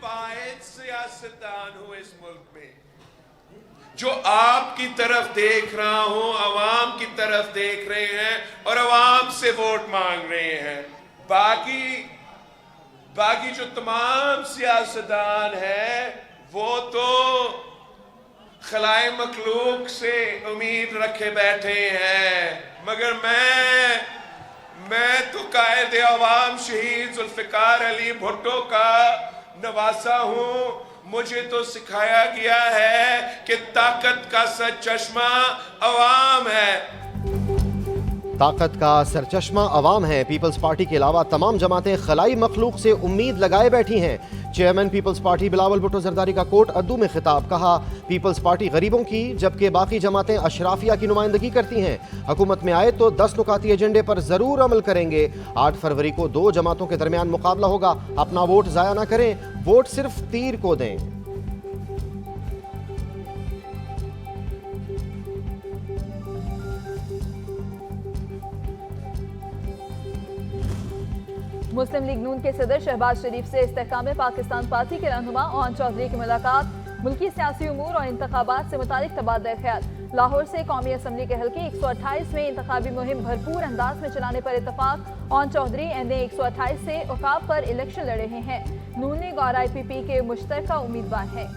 वाहिद सियासतदान हूं इस मुल्क में जो आपकी तरफ देख रहा हूं, अवाम की तरफ देख रहे हैं और अवाम से वोट मांग रहे हैं। बाकी जो तमाम सियासतदान है वो तो खलाए मखलूक से उम्मीद रखे बैठे हैं, मगर मैं तो कायद अवाम शहीद जुल्फिकार अली भुट्टो का नवासा हूं। मुझे तो सिखाया गया है कि ताकत का सरचश्मा अवाम है। ताकत का सरचश्मा अवाम है। पीपल्स पार्टी के अलावा तमाम जमातें खलाई मखलूक से उम्मीद लगाए बैठी हैं। Chairman People's Party Bilawal Bhutto Zardari का कोट अद्दू में खिताब। कहा, पीपल्स पार्टी गरीबों की जबकि बाकी जमातें अशराफिया की नुमाइंदगी करती हैं। हुकूमत में आए तो 10 नुकाती एजेंडे पर जरूर अमल करेंगे। 8 फरवरी को 2 जमातों के दरमियान मुकाबला होगा। अपना वोट जाया ना करें, वोट सिर्फ तीर को दें। मुस्लिम लीग नून के सदर शहबाज शरीफ से इस्तेहकाम पाकिस्तान पार्टी के रहनुमा ओन चौधरी की मुलाकात। मुल्की सियासी उमूर और इंतखाबात से मुतालिक तबादला ख्याल। लाहौर से कौमी असम्बली के हल्के 128 में इंतखाबी मुहिम भरपूर अंदाज में चलाने पर इतफाक। ओन चौधरी NA 128 से औकाफ पर इलेक्शन लड़ रहे हैं। नून लीग और IPP के मुश्तरका उम्मीदवार हैं।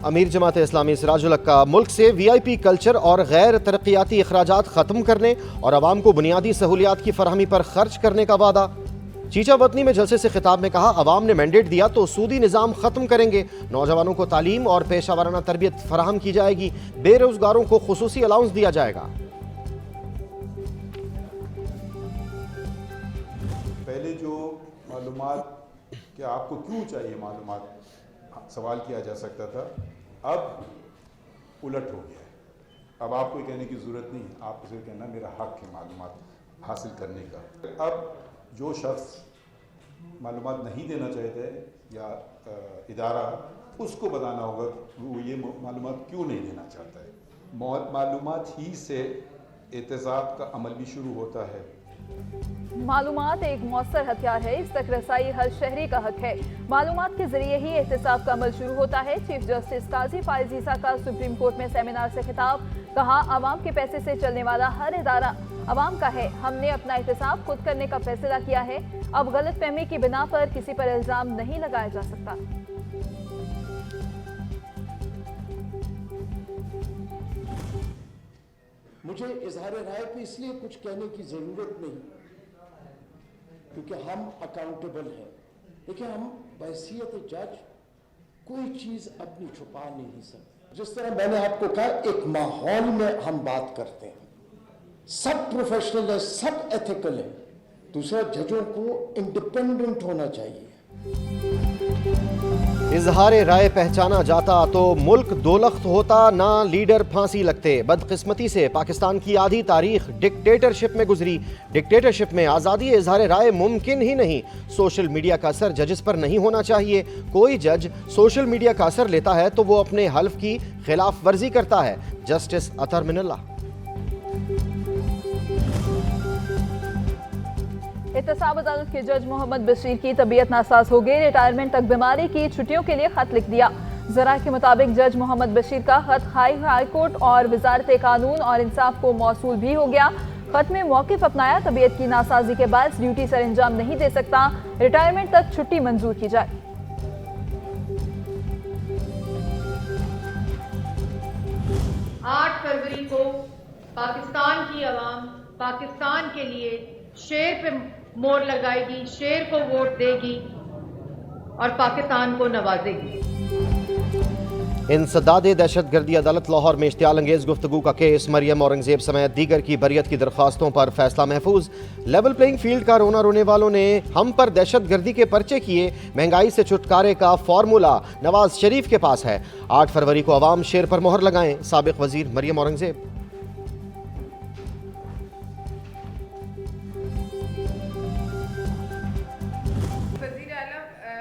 अमीर जमात इस्लामी सिराजुल हक का मुल्क से VIP कल्चर और गैर तरक्याती अखराजात ख़त्म करने और आवाम को बुनियादी सहूलियात की फरहमी पर खर्च करने का वादा। चीचा वतनी में जलसे से खिताब में कहा, अवाम ने मैंडेट दिया तो सूदी निज़ाम ख़त्म करेंगे। नौजवानों को तालीम और पेशा वाराना तरबियत फराहम की जाएगी। बेरोज़गारों को खुसूसी अलाउंस दिया जाएगा। पहले जो मालूमात कि आपको क्यों चाहिए मालूमात सवाल किया जा सकता था, अब उलट हो गया है। अब आपको कहने की ज़रूरत नहीं है, आप उसे कहना मेरा हक है मालूमात हासिल करने का। अब जो शख्स मालूमात नहीं देना चाहते या इदारा, उसको बताना होगा वो ये मालूमात क्यों नहीं देना चाहता है। मालूमात ही से एहतसाब का अमल भी शुरू होता है। मालूमात एक मौसर हथियार है, इस तक रसाई हर शहरी का हक है। मालूमात के जरिए ही एहतसाब का अमल शुरू होता है। चीफ जस्टिस काजी फाइज ईसा का सुप्रीम कोर्ट में सेमिनार से खिताब। कहा, आवाम के पैसे से चलने वाला हर इदारा आवाम का है। हमने अपना एहतसाब खुद करने का फैसला किया है। अब गलत फहमी की बिना पर किसी पर इल्जाम नहीं लगाया जा सकता। मुझे इजहार राय पे इसलिए कुछ कहने की जरूरत नहीं क्योंकि हम अकाउंटेबल हैं। देखिए, हम बहैसियत जज कोई चीज अपनी छुपा नहीं सकते। जिस तरह मैंने आपको कहा, एक माहौल में हम बात करते हैं, सब प्रोफेशनल है, सब एथिकल है। दूसरा, जजों को इंडिपेंडेंट होना चाहिए। इजहार राय पहचाना जाता तो मुल्क दोलख्त होता, ना लीडर फांसी लगते। बदकिस्मती से पाकिस्तान की आधी तारीख डिक्टेटरशिप में गुजरी। डिक्टेटरशिप में आज़ादी इजहार राय मुमकिन ही नहीं। सोशल मीडिया का असर जजेस पर नहीं होना चाहिए। कोई जज सोशल मीडिया का असर लेता है तो वो अपने हल्फ की खिलाफ वर्जी करता है। जस्टिस अतर मिनल्लाह। एहतसाब अदालत के जज मोहम्मद बशीर की तबीयत नासाज हो गई। रिटायरमेंट तक बीमारी की छुट्टियों के लिए खत लिख दिया। जरा के मुताबिक जज मोहम्मद बशीर का खत हाई कोर्ट और वजारत कानून और इंसाफ को मौसूल भी हो गया। खत में मौकिफ अपनाया, तबीयत की नासाजी के बाद ड्यूटी सर अंजाम नहीं दे सकता। रिटायरमेंट तक छुट्टी मंजूर की जाए। 8 फरवरी को पाकिस्तान की आवाम पाकिस्तान के लिए शेर पे मोहर लगाएगी, शेर को वोट देगी और पाकिस्तान को नवाजेगी। इंसदादे दहशतगर्दी अदालत लाहौर में इश्तियाल अंगेज गुफ्तगू का केस। मरियम औरंगजेब समेत दीगर की बरियत की दरख्वास्तों पर फैसला महफूज। लेवल प्लेइंग फील्ड का रोना रोने वालों ने हम पर दहशतगर्दी के पर्चे किए। महंगाई से छुटकारे का फॉर्मूला नवाज शरीफ के पास है। 8 फरवरी को अवाम शेर पर मोहर लगाएं। साबिक वजीर मरियम औरंगजेब।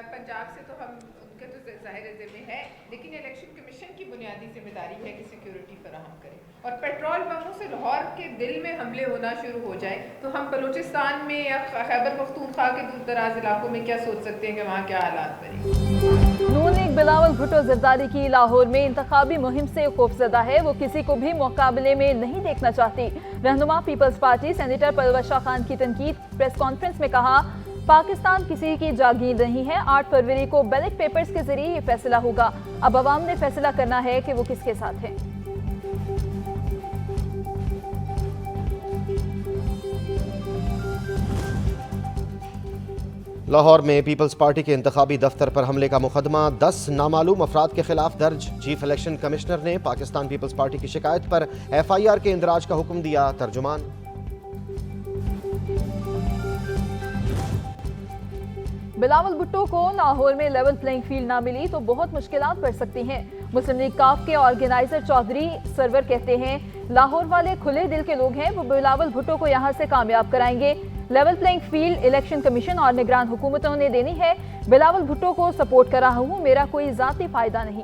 पंजाब से तो हम उनके तो ज़ाहिर हमारे ज़िम्मे है, लेकिन इलेक्शन कमीशन की बुनियादी जिम्मेदारी है कि सिक्योरिटी फराहम करे। और पेट्रोल बमों से लाहौर के दिल में हमले होना शुरू हो जाए तो हम बलूचिस्तान में या खैबर पख्तूनख्वा के दूर दराज इलाकों में क्या सोच सकते हैं कि वहाँ क्या हालात बने। नून लीग बिलावल भुट्टो जरदारी की लाहौर में इंतखाबी मुहिम से खौफजदा है। वो किसी को भी मुकाबले में नहीं देखना चाहती। रहनुमा People's Party senator Parvez Shah Khan की तनकीद। प्रेस कॉन्फ्रेंस में कहा, पाकिस्तान किसी की जागीर नहीं है। 8 फरवरी को बैलेट पेपर्स के जरिए ये फैसला होगा। अब अवाम ने फैसला करना है कि वो किसके साथ है। लाहौर में पीपल्स पार्टी के इंतखाबी दफ्तर पर हमले का मुकदमा 10 नामालूम अफराद के खिलाफ दर्ज। चीफ इलेक्शन कमिश्नर ने पाकिस्तान पीपल्स पार्टी की शिकायत पर FIR के इंदराज का हुक्म दिया। तर्जुमान। बिलावल भुट्टो को लाहौर में लेवल प्लेइंग फील्ड ना मिली तो बहुत मुश्किलात बढ़ सकती हैं। मुस्लिम लीग काफ के ऑर्गेनाइजर चौधरी सरवर कहते हैं, लाहौर वाले खुले दिल के लोग हैं। वो बिलावल भुट्टो को यहाँ से कामयाब कराएंगे। Level playing field election commission और निगरान हुकूमतों ने देनी है। बिलावल भुट्टो को सपोर्ट कर रहा हूँ, मेरा कोई जाती फायदा नहीं।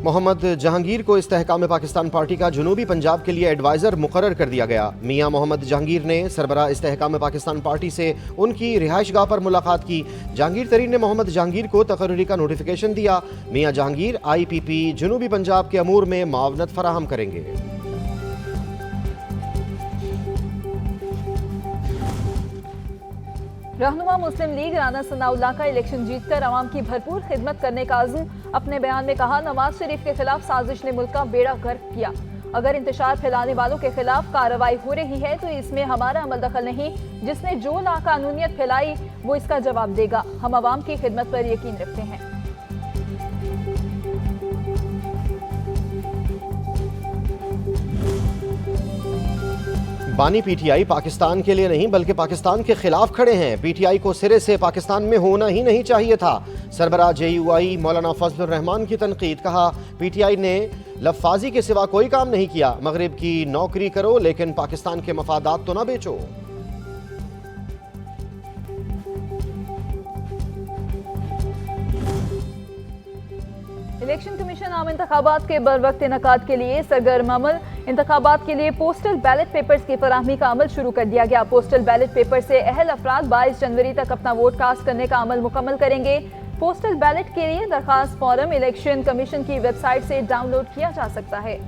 मोहम्मद जहांगीर को इस्तेहकाम पाकिस्तान पार्टी का जनूबी पंजाब के लिए एडवाइज़र मुकर्रर कर दिया गया। मियां मोहम्मद जहांगीर ने सरबराह इस्तेहकाम पाकिस्तान पार्टी से उनकी रिहाइशगाह पर मुलाकात की। जहांगीर तरीन ने मोहम्मद जहांगीर को तकर्री का नोटिफिकेशन दिया। मियां जहांगीर IPP जनूबी पंजाब के अमूर में मावनत फराहम करेंगे। रहनुमा मुस्लिम लीग राना सनाउल्लाह का इलेक्शन जीतकर अवाम की भरपूर खिदमत करने का अज़्म। अपने बयान में कहा, नवाज शरीफ के खिलाफ साजिश ने मुल्क का बेड़ा गर्क किया। अगर इंतशार फैलाने वालों के खिलाफ कार्रवाई हो रही है तो इसमें हमारा अमल दखल नहीं। जिसने जो नाकानूनियत फैलाई वो इसका जवाब देगा। हम अवाम की खिदमत पर यकीन रखते हैं। बानी PTI पाकिस्तान के लिए नहीं बल्कि पाकिस्तान के खिलाफ खड़े हैं। PTI को सिरे से पाकिस्तान में होना ही नहीं चाहिए था। सरबराह JUI मौलाना फजलुर रहमान की तनकीद। कहा, PTI ने लफ्फाजी के सिवा कोई काम नहीं किया। मगरिब की नौकरी करो लेकिन पाकिस्तान के मफादात तो ना बेचो। इलेक्शन कमीशन आम इंतखाबात के बरवक्त इनकाद के लिए सरगर्म अमल। इंतखाबात के लिए पोस्टल बैलेट पेपर्स की फराहमी का अमल शुरू कर दिया गया। पोस्टल बैलेट पेपर से अहल अफराद 22 जनवरी तक अपना वोट कास्ट करने का अमल मुकम्मल करेंगे। पोस्टल बैलेट के लिए दरखास्त फॉर्म इलेक्शन कमीशन की वेबसाइट से डाउनलोड किया जा सकता है।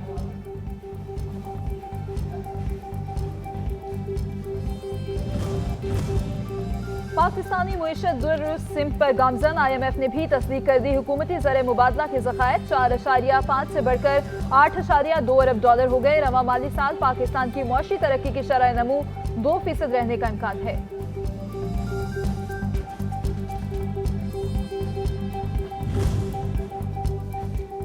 पाकिस्तानी मुईशत दुरुस्त सिम पर गामजन। IMF ने भी तस्दीक कर दी। हुकूमती ज़र मुबादला के ज़खायर 4.5 से बढ़कर 8.2 अरब डॉलर हो गए। रवा माली साल पाकिस्तान की मुआशी तरक्की की शरह नमू 2% रहने का इम्कान है।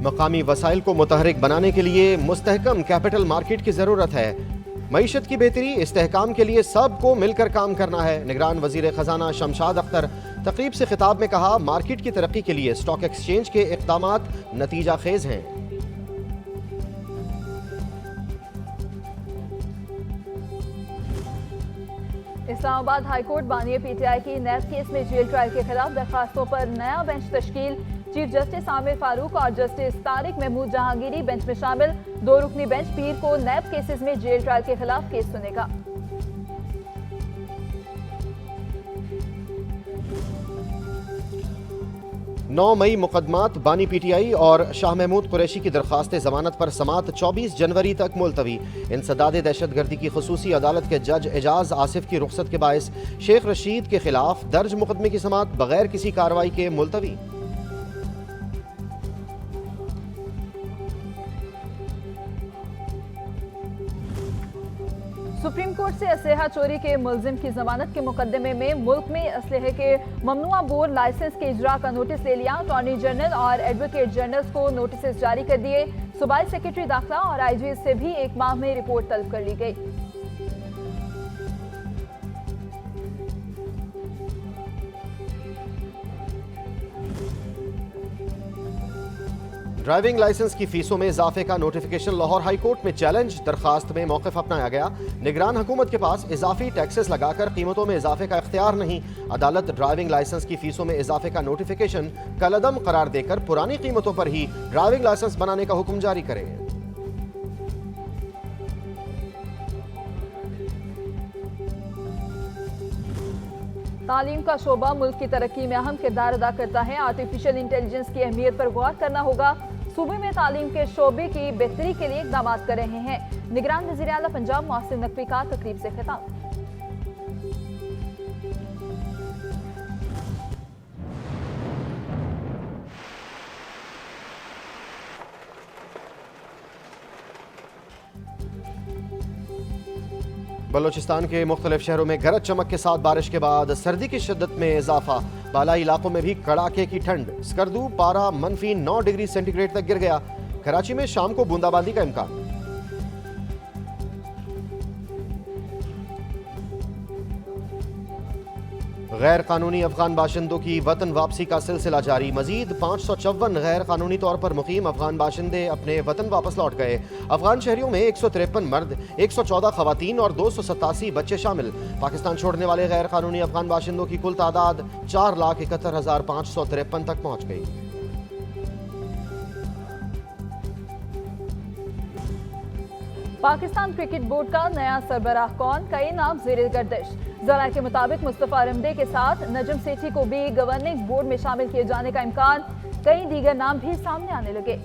मकामी वसाइल को मुतहरिक बनाने के लिए मुस्तहकम कैपिटल मार्केट की ज़रूरत है। मईशत की बेहतरी इस्तेहकाम के लिए सबको मिलकर काम करना है। निगरान वजीर खजाना शमशाद अख्तर तकरीब से खिताब में कहा, मार्केट की तरक्की के लिए स्टॉक एक्सचेंज के इक़दामात नतीजा खेज हैं। इस्लामाबाद हाईकोर्ट बानी PTI की नैब केस में जेल ट्रायल के खिलाफ दरखास्तों पर नया बेंच तश्कील। चीफ जस्टिस आमिर फारूक और जस्टिस तारिक महमूद जहांगीरी बेंच में शामिल। 2 रुकनी बेंच पीर को नैब केसेस में जेल ट्रायल के खिलाफ केस सुनेगा। नौ मई मुकदमात बानी PTI और शाह महमूद कुरैशी की दरखास्त जमानत पर समात 24 जनवरी तक मुलतवी। इंसदाद दहशतगर्दी की खसूसी अदालत के जज एजाज आसिफ की रुख्सत के बायस शेख रशीद के खिलाफ दर्ज मुकदमे की समात बगैर किसी कार्रवाई के मुलतवी। सुप्रीम कोर्ट से असलहा चोरी के मुलजिम की जमानत के मुकदमे में मुल्क में असलहे के ममनुआ बोर लाइसेंस के इजरा का नोटिस ले लिया। अटॉर्नी जनरल और एडवोकेट जनरल को नोटिस जारी कर दिए। सूबाई सेक्रेटरी दाखिला और IG से भी 1 माह में रिपोर्ट तलब कर ली गई। ड्राइविंग लाइसेंस की फीसों में इजाफे का नोटिफिकेशन लाहौर हाई कोर्ट में चैलेंज, दरखास्त में मौक़िफ़ अपनाया गया। निगरान हुकूमत के पास इजाफी टैक्सेस लगाकर कीमतों में इजाफे का इख्तियार नहीं। अदालत ड्राइविंग लाइसेंस की फीसों में इजाफे का नोटिफिकेशन कलअदम करार देकर पुरानी कीमतों पर ही ड्राइविंग लाइसेंस बनाने का हुक्म जारी करे। तालीम का शोबा मुल्क की तरक्की में अहम किरदार अदा करता है। आर्टिफिशियल इंटेलिजेंस की अहमियत पर गौर करना होगा। सूबे में तालीम के शोबे की बेहतरी के लिए इक़दाम कर रहे हैं। निगरान वज़ीर आला पंजाब मोहसिन नकवी का तकरीब से खिताब। बलोचिस्तान के मुख्तलिफ शहरों में गरज चमक के साथ बारिश के बाद सर्दी की शिद्दत में इजाफा। बालाई इलाकों में भी कड़ाके की ठंड। स्कर्दू पारा -9 डिग्री सेंटीग्रेड तक गिर गया। कराची में शाम को बूंदाबांदी का इम्कान। गैर कानूनी अफगान बाशिंदों की वतन वापसी का सिलसिला जारी। मजीद 554 गैर कानूनी तौर पर मुकीम अफगान बाशिंदे अपने वतन वापस लौट गए। अफगान शहरियों में 153 मर्द, 114 खवातीन और 287 बच्चे शामिल। पाकिस्तान छोड़ने वाले गैर कानूनी अफगान बाशिंदों की कुल तादाद 4,71,553 तक पहुंच गई। पाकिस्तान क्रिकेट बोर्ड का नया सरबराह कौन, कई नाम ज़ेरे गर्दिश। जराये के मुताबिक मुस्तफा रमदे के साथ नजम सेठी को भी गवर्निंग बोर्ड में शामिल किए जाने का इम्कान। कई दीगर नाम भी सामने आने लगे।